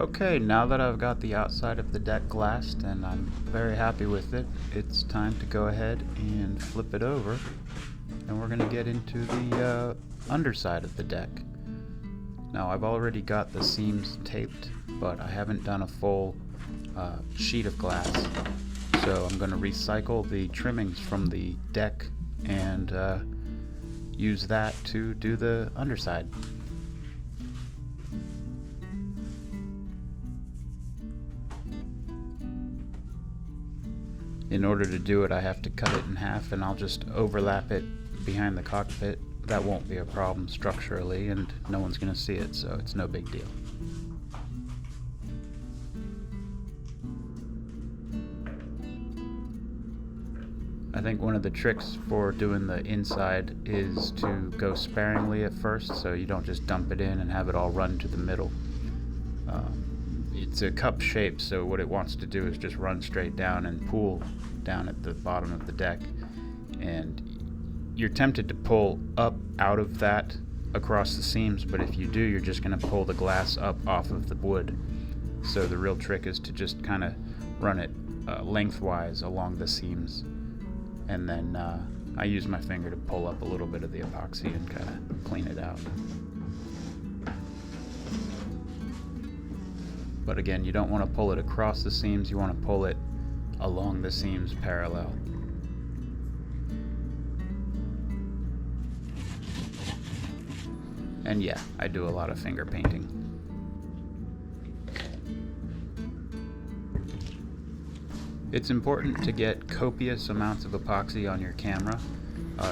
Okay, now that I've got the outside of the deck glassed and I'm very happy with it, it's time to go ahead and flip it over, and we're going to get into the underside of the deck. Now, I've already got the seams taped, but I haven't done a full sheet of glass, so I'm going to recycle the trimmings from the deck and use that to do the underside. In order to do it, I have to cut it in half, and I'll just overlap it behind the cockpit. That won't be a problem structurally, and no one's going to see it, so it's no big deal. I think one of the tricks for doing the inside is to go sparingly at first, so you don't just dump it in and have it all run to the middle. It's a cup shape, so what it wants to do is just run straight down and pool down at the bottom of the deck. And you're tempted to pull up out of that across the seams, but if you do, you're just going to pull the glass up off of the wood. So the real trick is to just kind of run it lengthwise along the seams. And then I use my finger to pull up a little bit of the epoxy and kind of clean it out. But again, you don't want to pull it across the seams, you want to pull it along the seams parallel. And yeah, I do a lot of finger painting. It's important to get copious amounts of epoxy on your camera.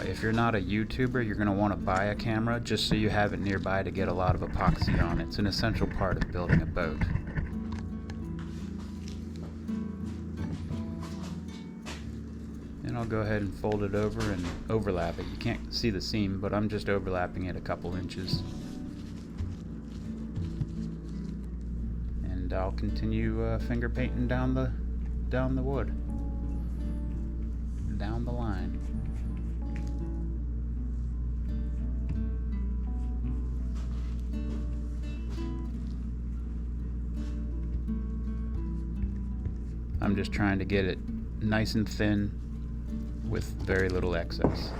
If you're not a YouTuber, you're going to want to buy a camera just so you have it nearby to get a lot of epoxy on. It's an essential part of building a boat. And I'll go ahead and fold it over and overlap it. You can't see the seam, but I'm just overlapping it a couple inches. And I'll continue finger painting down the wood, down the line. I'm just trying to get it nice and thin with very little excess.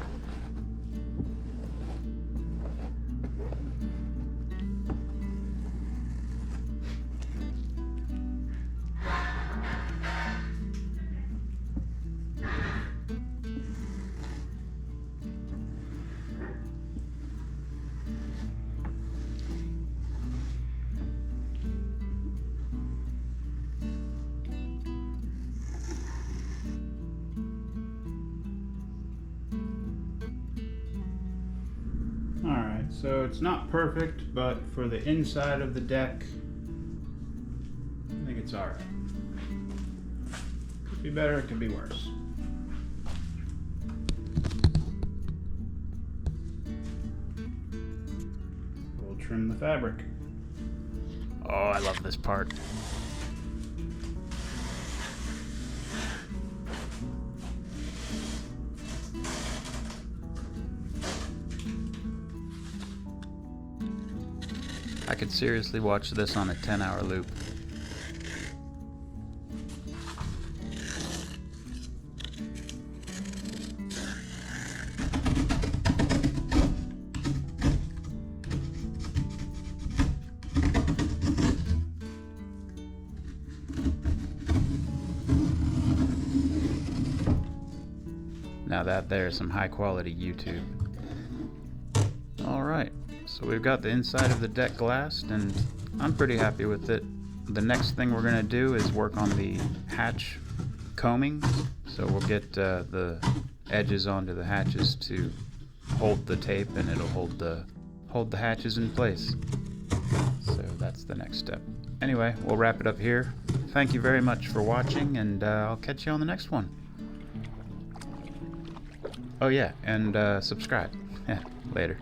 Alright, so it's not perfect, but for the inside of the deck, I think it's alright. Could be better, it could be worse. We'll trim the fabric. Oh, I love this part. I could seriously watch this on a 10-hour loop. Now that there's some high quality YouTube. Alright. So we've got the inside of the deck glassed, and I'm pretty happy with it. The next thing we're going to do is work on the hatch combing. So we'll get the edges onto the hatches to hold the tape, and it'll hold the hatches in place. So that's the next step. Anyway, we'll wrap it up here. Thank you very much for watching, and I'll catch you on the next one. Oh yeah, and subscribe. Yeah, later.